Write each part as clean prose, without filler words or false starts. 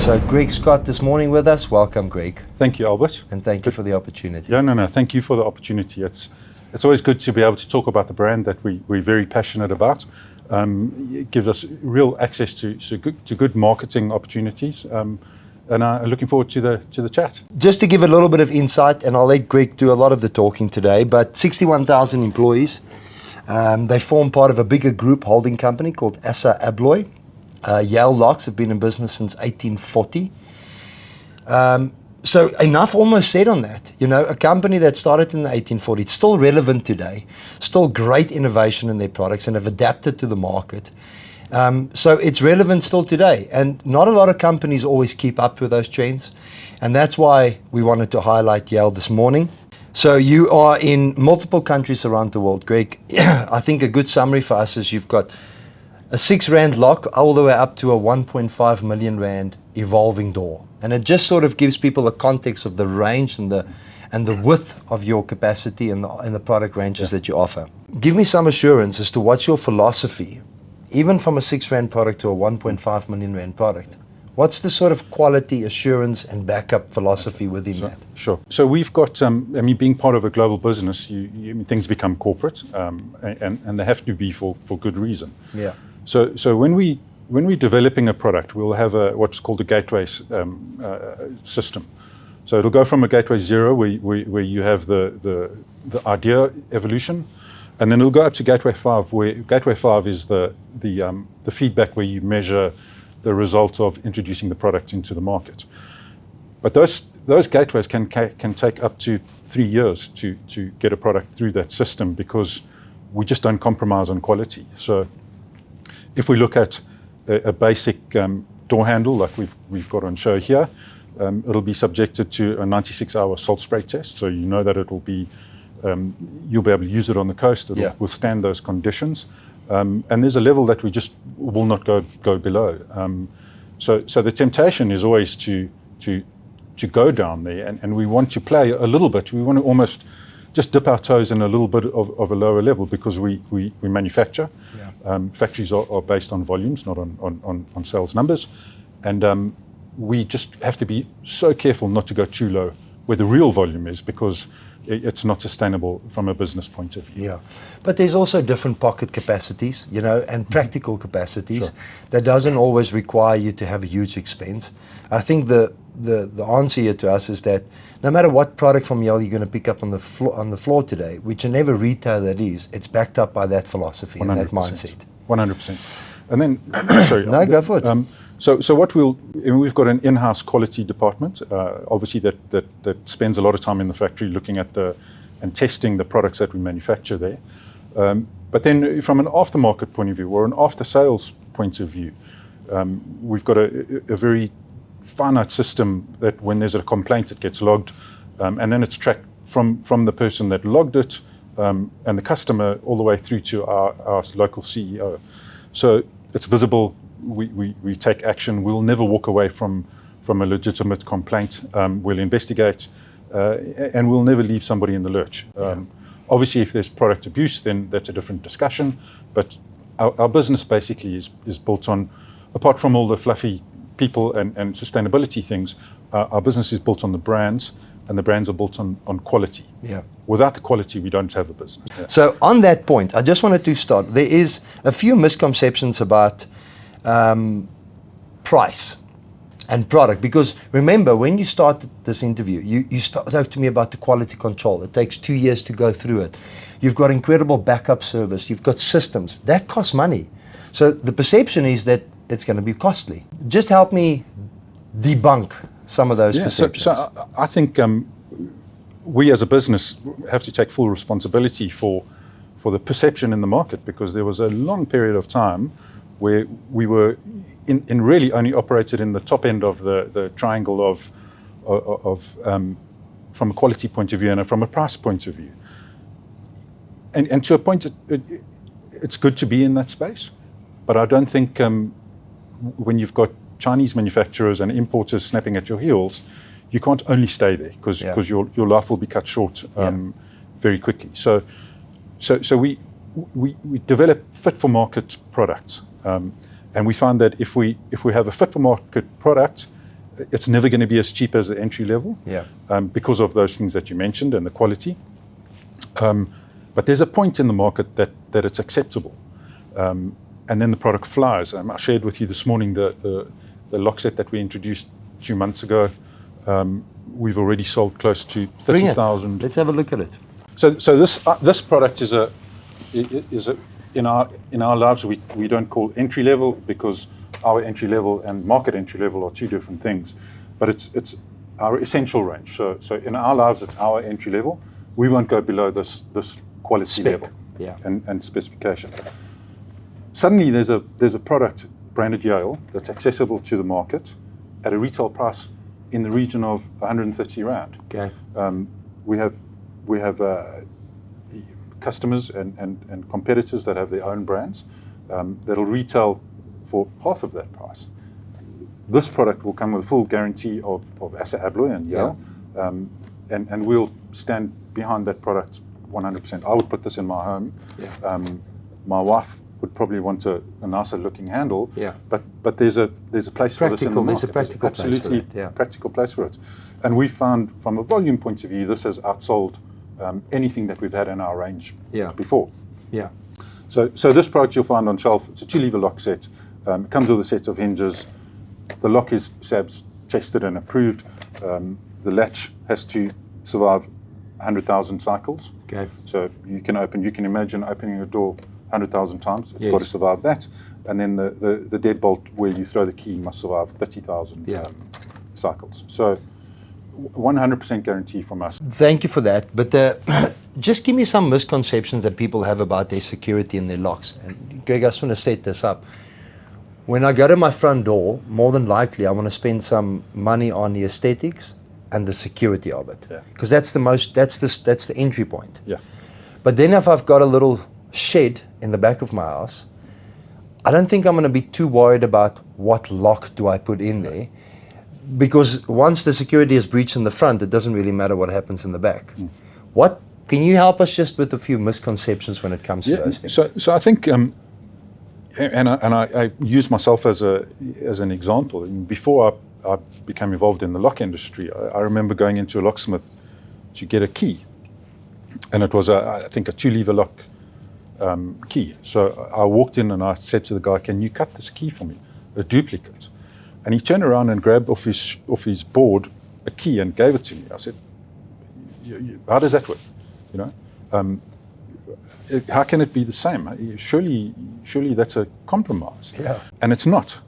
So Greg Scott this morning with us. Welcome, Greg. Thank you, Albert. And thank you for the opportunity. Yeah, no. Thank you for the opportunity. It's always good to be able to talk about the brand that we're very passionate about. It gives us real access to good marketing opportunities. And I'm looking forward to the chat. Just to give a little bit of insight, and I'll let Greg do a lot of the talking today, but 61,000 employees. They form part of a bigger group holding company called Assa Abloy. Yale locks have been in business since 1840. So enough almost said on that. You know, a company that started in the 1840s, it's still relevant today, still great innovation in their products and have adapted to the market. So it's relevant still today. And not a lot of companies always keep up with those trends. And that's why we wanted to highlight Yale this morning. So you are in multiple countries around the world, Greg. I think a good summary for us is you've got a 6 Rand lock all the way up to a 1.5 million Rand evolving door. And it just sort of gives people a context of the range and the width of your capacity and the product ranges that you offer. Give me some assurance as to what's your philosophy, even from a 6 Rand product to a 1.5 million Rand product. What's the sort of quality assurance and backup philosophy within that? Sure. So we've got, being part of a global business, things become corporate, and they have to be for good reason. Yeah. So when we're developing a product, we'll have what's called a gateway system. So it'll go from a gateway 0, where you have the idea evolution, and then it'll go up to gateway 5, where gateway 5 is the feedback, where you measure the result of introducing the product into the market. But those gateways can take up to 3 years to get a product through that system, because we just don't compromise on quality. So if we look at a basic door handle like we've got on show here, it'll be subjected to a 96-hour salt spray test. So you know that it'll be, you'll be able to use it on the coast. It'll withstand those conditions. And there's a level that we just will not go below. So the temptation is always to go down there, and we want to play a little bit. We want to almost just dip our toes in a little bit of a lower level, because we manufacture. Factories are based on volumes, not on sales numbers. And we just have to be so careful not to go too low where the real volume is, because it's not sustainable from a business point of view. Yeah, but there's also different pocket capacities, you know, and practical capacities. Sure. That doesn't always require you to have a huge expense. I think the answer here to us is that no matter what product from Yale you're going to pick up on the floor today, whichever retailer it is, it's backed up by that philosophy 100%. And that mindset. 100%. And then, sorry. No, go for it. So what we've got an in-house quality department, obviously that spends a lot of time in the factory looking at and testing the products that we manufacture there. But then from an aftermarket point of view, or an after-sales point of view, we've got a very finite system that when there's a complaint, it gets logged, and then it's tracked from the person that logged it and the customer all the way through to our local CEO. So it's visible. We take action. We'll never walk away from a legitimate complaint. We'll investigate, and we'll never leave somebody in the lurch. Obviously, if there's product abuse, then that's a different discussion. But our business basically is built on, apart from all the fluffy people and sustainability things, our business is built on the brands, and the brands are built on quality. Yeah. Without the quality, we don't have a business. Yeah. So on that point, I just wanted to start. There is a few misconceptions about price and product, because remember, when you started this interview, you spoke to me about the quality control. It takes 2 years to go through it. You've got incredible backup service. You've got systems that cost money. So the perception is that it's going to be costly. Just help me debunk some of those perceptions. So I think we as a business have to take full responsibility for the perception in the market, because there was a long period of time where we were in really only operated in the top end of the triangle of from a quality point of view and from a price point of view. And to a point, it's good to be in that space, but I don't think when you've got Chinese manufacturers and importers snapping at your heels, you can't only stay there, because your life will be cut short very quickly. So we develop fit for market products, and we find that if we have a fit for market product it's never going to be as cheap as the entry level, Yeah. because of those things that you mentioned and the quality. But there's a point in the market that it's acceptable, and then the product flies. I shared with you this morning the lock set that we introduced 2 months ago. We've already sold close to 30,000. Let's have a look at it. So this product is in our lives we don't call entry level, because our entry level and market entry level are two different things, but it's our essential range. So in our lives it's our entry level. We won't go below this quality level and specification. Suddenly there's a product branded Yale that's accessible to the market at a retail price in the region of 130 rand. Okay. We have customers and competitors that have their own brands that'll retail for half of that price. This product will come with a full guarantee of Asa Abloy and Yale, and we'll stand behind that product 100%. I would put this in my home. Yeah. My wife would probably want a nicer looking handle. Yeah. But there's a place for this in the market. There's a practical Absolutely place for it. Practical place for it. And we found, from a volume point of view, this has outsold anything that we've had in our range before. Yeah. So this product you'll find on shelf. It's a 2-lever lock set. It comes with a set of hinges. The lock is SABS tested and approved. The latch has to survive 100,000 cycles. Okay. So you can imagine opening a door 100,000 times. It's got to survive that. And then the deadbolt where you throw the key must survive 30,000 cycles. So 100% guarantee from us. Thank you for that. But just give me some misconceptions that people have about their security and their locks. And Greg, I just want to set this up. When I go to my front door, more than likely I want to spend some money on the aesthetics and the security of it, because that's the entry point. Yeah. But then if I've got a little shed in the back of my house, I don't think I'm going to be too worried about what lock do I put in there, because once the security is breached in the front, it doesn't really matter what happens in the back. What can you help us just with a few misconceptions when it comes to those things? So I think, and I use myself as an example. Before I became involved in the lock industry, I remember going into a locksmith to get a key, and it was I think a 2-lever lock key. So I walked in and I said to the guy, "Can you cut this key for me, a duplicate?" And he turned around and grabbed off his board a key and gave it to me. I said, "How does that work? How can it be the same? Surely that's a compromise." Yeah. And it's not.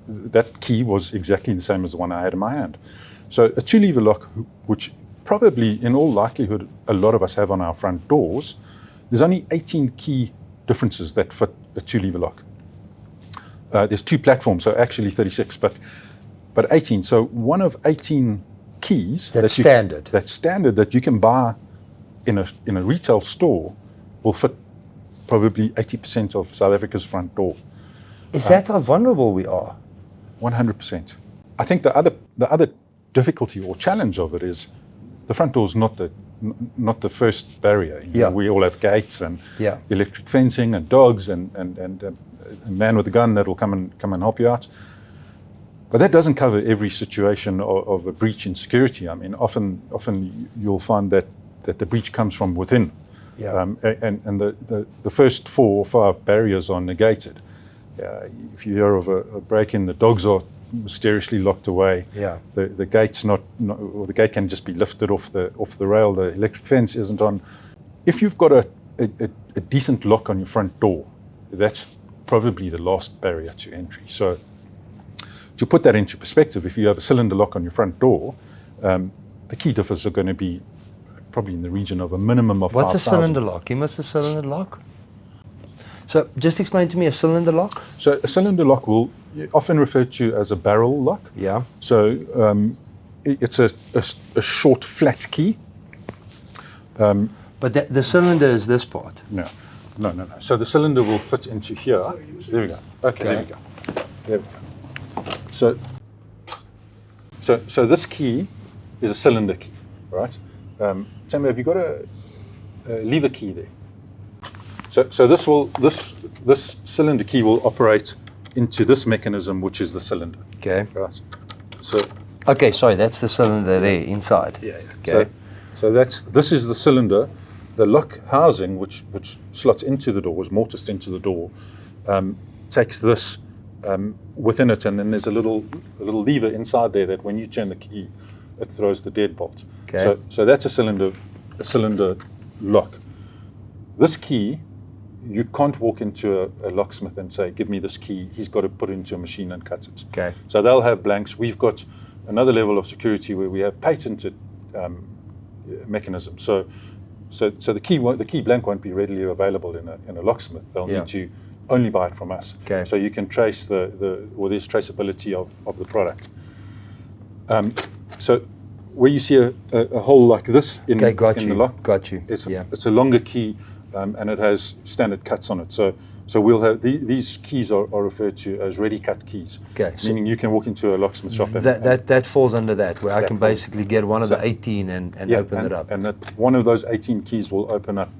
That key was exactly the same as the one I had in my hand. So a 2-lever lock, which probably in all likelihood a lot of us have on our front doors, there's only 18 key differences that fit a 2-lever lock. There's 2 platforms, so actually 36, but 18. So one of 18 keys that's standard that you can buy in a retail store will fit probably 80% of South Africa's front door. Is that how vulnerable we are? 100%. I think the other difficulty or challenge of it is the front door is not the first barrier. We all have gates and electric fencing and dogs and a man with a gun that will come and help you out. But that doesn't cover every situation of a breach in security. I mean, often you'll find that the breach comes from within. Yeah. And the first 4 or 5 barriers are negated. If you hear of a break-in, the dogs are mysteriously locked away. Yeah. The gate's not, or the gate can just be lifted off the rail. The electric fence isn't on. If you've got a decent lock on your front door, that's probably the last barrier to entry. So to put that into perspective, if you have a cylinder lock on your front door, the key differs are going to be probably in the region of a minimum of 5,000. What's a cylinder lock? Give us a cylinder lock. So just explain to me a cylinder lock. So a cylinder lock will often referred to as a barrel lock. Yeah. So it's a short flat key. But the cylinder is this part. No. So the cylinder will fit into here. There we go. Okay. There we go. So this key is a cylinder key, right? Tammy, have you got a lever key there? So this cylinder key will operate into this mechanism, which is the cylinder. Okay. Right. So Okay, sorry, that's the cylinder there inside. yeah. Okay. So this is the cylinder. The lock housing, which slots into the door, is mortised into the door, takes this within it, and then there's a little lever inside there that when you turn the key, it throws the deadbolt. Okay. So that's a cylinder lock. This key, you can't walk into a locksmith and say, give me this key. He's got to put it into a machine and cut it. Okay. So they'll have blanks. We've got another level of security where we have patented mechanisms. So the key blank won't be readily available in a locksmith. They'll need to only buy it from us. Okay. So you can trace there's traceability of the product. So where you see a hole like this in the lock, got you. it's a longer key, and it has standard cuts on it. So we'll have these keys are referred to as ready cut keys. Okay. Meaning you can walk into a locksmith shop and that falls under that, where I can basically get one of the 18 and open it up. And that one of those 18 keys will open up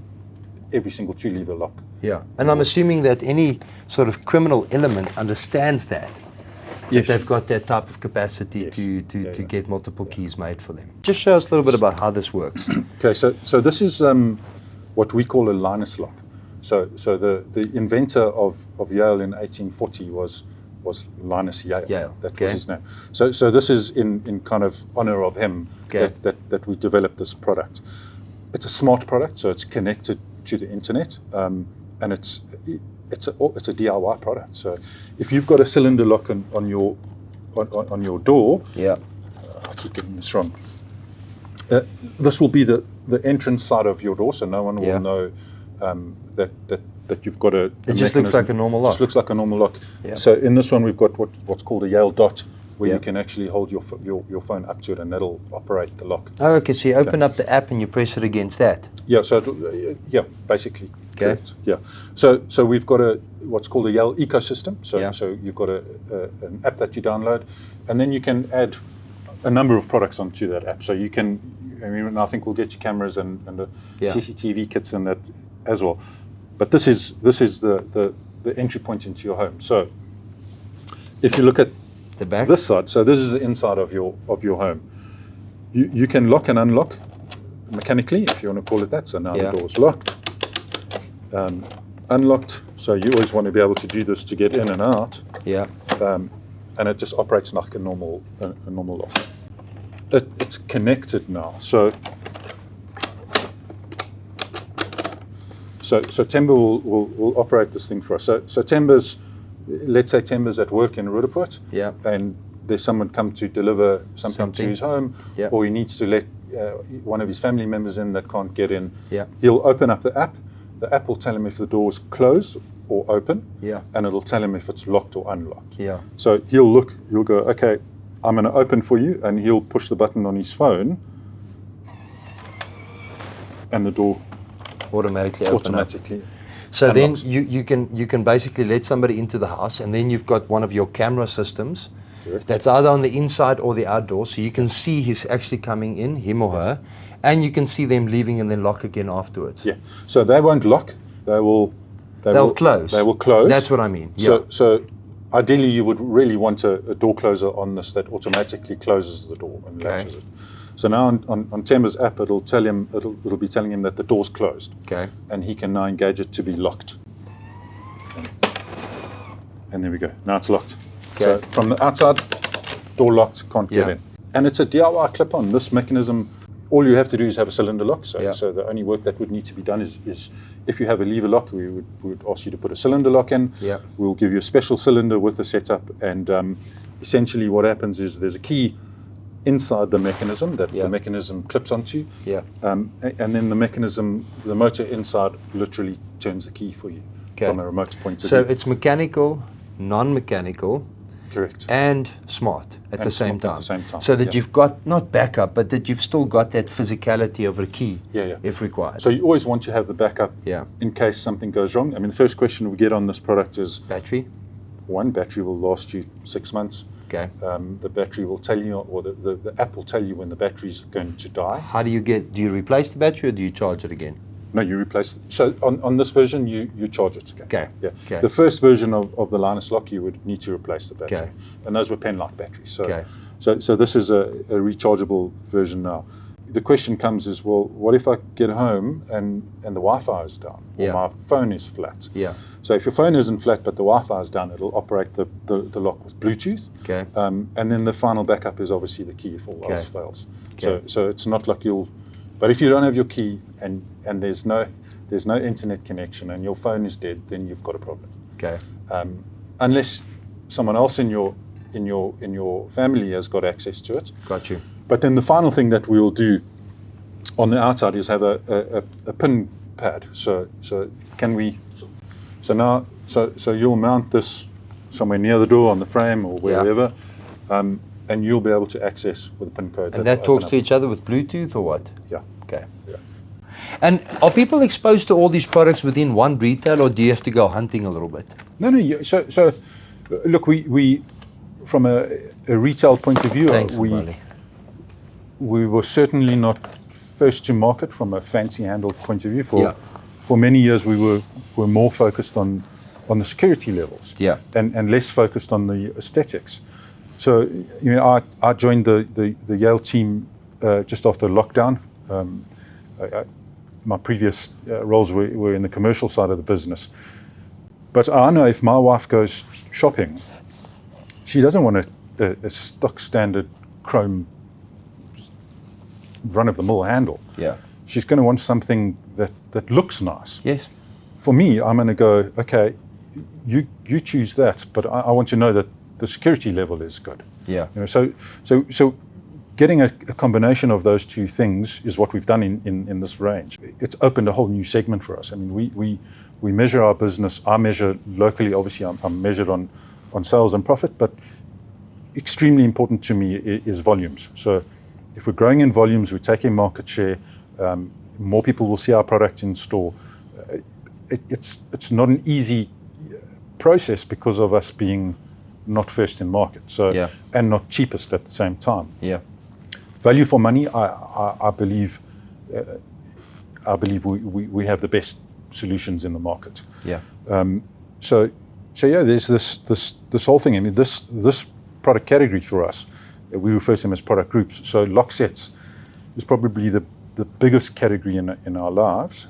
every single 2-lever lock. Yeah. And I'm assuming that any sort of criminal element understands that. Yes. They've got that type of capacity to get multiple keys made for them. Just show us a little bit about how this works. Okay, so this is what we call a Linus lock. So the inventor of Yale in 1840 was Linus Yale. That was his name. So this is in kind of honor of him that we developed this product. It's a smart product, so it's connected to the internet, and it's a DIY product. So if you've got a cylinder lock on your door, I keep getting this wrong. This will be the entrance side of your door, so no one will know that you've got a It just looks like a normal lock. Just looks like a normal lock. Yeah. So in this one, we've got what's called a Yale dot, where you can actually hold your phone up to it, and that'll operate the lock. Oh, okay. So you open up the app and you press it against that. Yeah. So basically. Okay. Correct. Yeah. So we've got what's called a Yale ecosystem. So you've got an app that you download, and then you can add a number of products onto that app. So you can. I think we'll get you cameras and the CCTV kits and that as well. But this is the entry point into your home. So if you look at the back, this side, so this is the inside of your home. You can lock and unlock mechanically, if you want to call it that. So now the door's locked, unlocked. So you always want to be able to do this to get in and out. Yeah. And it just operates like a normal lock. It's connected now. So Temba will operate this thing for us. So Temba's, let's say Temba's at work in Roodepoort, and there's someone come to deliver something to his home, or he needs to let one of his family members in that can't get in. He'll open up the app. The app will tell him if the door is closed or open, and it'll tell him if it's locked or unlocked. So he'll go, okay, I'm going to open for you, and he'll push the button on his phone, and the door automatically. So unlocks. then you can basically let somebody into the house, and then you've got one of your camera systems that's either on the inside or the outdoor, so you can see he's actually coming in, him or her, and you can see them leaving and then lock again afterwards. Yeah. So they won't lock. They'll close. They will close. That's what I mean. So ideally, you would really want a door closer on this that automatically closes the door and latches it. So now on Temba's app, it'll be telling him that the door's closed. Okay. And he can now engage it to be locked. And there we go. Now it's locked. Okay. So from the outside, door locked, can't get in. And it's a DIY clip-on. This mechanism, all you have to do is have a cylinder lock. So the only work that would need to be done is if you have a lever lock, we would ask you to put a cylinder lock in. Yeah. We'll give you a special cylinder with the setup, and essentially what happens is there's a key inside the mechanism that the mechanism clips onto. Yeah. And then the motor inside literally turns the key for you from a remote point of view. So it's mechanical, non-mechanical, correct, and smart at the same time. At the same time. So that you've got not backup, but that you've still got that physicality of a key if required. So you always want to have the backup in case something goes wrong. I mean, the first question we get on this product is battery. One, battery will last you 6 months. Okay. The battery will tell you, or the app will tell you when the battery's going to die. How do you replace the battery, or do you charge it again? No, you replace. So on this version, you charge it again. Okay. Yeah. Okay. The first version of the Linus lock, you would need to replace the battery, Okay. and those were pen-like batteries. So, Okay. so this is a rechargeable version now. The question comes is, well, what if I get home and the Wi-Fi is down, or Yeah. my phone is flat? Yeah. So if your phone isn't flat but the Wi-Fi is down, it'll operate the lock with Bluetooth. Okay. And then the final backup is obviously the key if all else fails. Okay. So it's not like you'll. But if you don't have your key and there's no internet connection and your phone is dead, then you've got a problem. Okay. Unless someone else in your family has got access to it. Got you. But then the final thing that we'll do on the outside is have a pin pad. So can we? So now, so you'll mount this somewhere near the door on the frame or wherever, and you'll be able to access with a pin code. And that talks to each other with Bluetooth or what? Yeah. Okay. Yeah. And are people exposed to all these products within one retail, or do you have to go hunting a little bit? No. So look, we from a retail point of view, Thanks, Wally. we were certainly not first to market from a fancy handle point of view. For many years, we were more focused on the security levels, and less focused on the aesthetics. So I joined the Yale team just after lockdown. My previous roles were in the commercial side of the business. But I know if my wife goes shopping, she doesn't want a stock standard chrome run-of-the-mill handle. Yeah. She's going to want something that looks nice. Yes. For me, I'm going to go, okay, you choose that, but I want to know that the security level is good. Yeah. So getting a combination of those two things is what we've done in this range. It's opened a whole new segment for us. I mean, we measure our business. I measure locally. Obviously, I'm measured on sales and profit, but extremely important to me is volumes. So if we're growing in volumes, we're taking market share, more people will see our product in store. It's not an easy process because of us being not first in market, and not cheapest at the same time. Yeah. Value for money, I believe we have the best solutions in the market. Yeah. So yeah, there's this whole thing. I mean, this product category for us, we refer to them as product groups. So lock sets is probably the biggest category in our lives.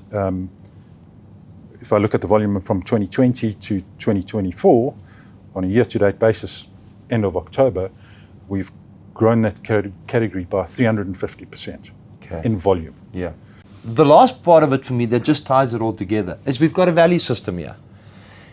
If I look at the volume from 2020 to 2024, on a year-to-date basis, end of October, we've grown that category by 350% in volume. Yeah. The last part of it for me that just ties it all together is we've got a value system here.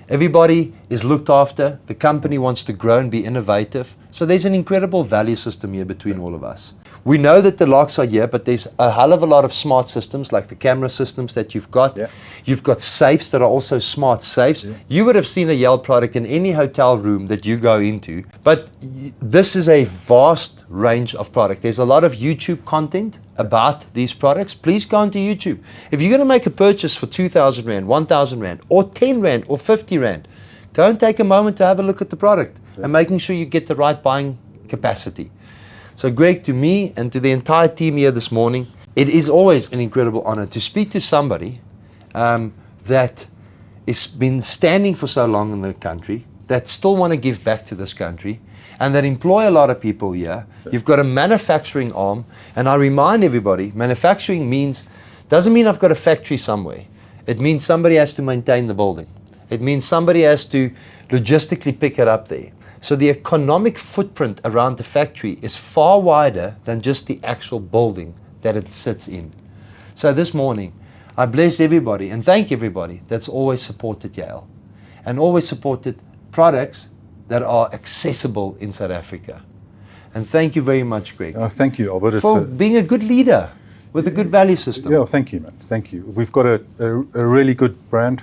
Everybody is looked after. The company wants to grow and be innovative. So there's an incredible value system here between all of us. We know that the locks are here, but there's a hell of a lot of smart systems like the camera systems that you've got. Yeah. You've got safes that are also smart safes. Yeah. You would have seen a Yale product in any hotel room that you go into, but this is a vast range of product. There's a lot of YouTube content about these products. Please go onto YouTube. If you're going to make a purchase for 2,000 Rand, 1,000 Rand, or 10 Rand, or 50 Rand, go and take a moment to have a look at the product and making sure you get the right buying capacity. So Greg, to me and to the entire team here this morning, it is always an incredible honor to speak to somebody that has been standing for so long in the country, that still want to give back to this country, and that employ a lot of people here. You've got a manufacturing arm, and I remind everybody, manufacturing doesn't mean I've got a factory somewhere. It means somebody has to maintain the building. It means somebody has to logistically pick it up there. So the economic footprint around the factory is far wider than just the actual building that it sits in. So this morning, I bless everybody and thank everybody that's always supported Yale and always supported products that are accessible in South Africa. And thank you very much, Greg. Thank you, Albert. For being a good leader with a good value system. Yeah, thank you, man. Thank you. We've got a really good brand.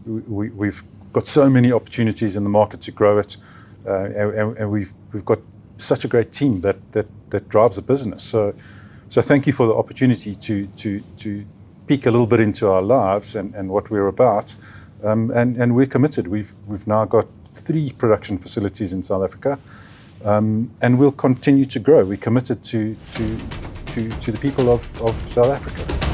We've got so many opportunities in the market to grow it, and we've got such a great team that drives the business. So thank you for the opportunity to peek a little bit into our lives and what we're about, and we're committed. We've now got 3 production facilities in South Africa, and we'll continue to grow. We're committed to the people of South Africa.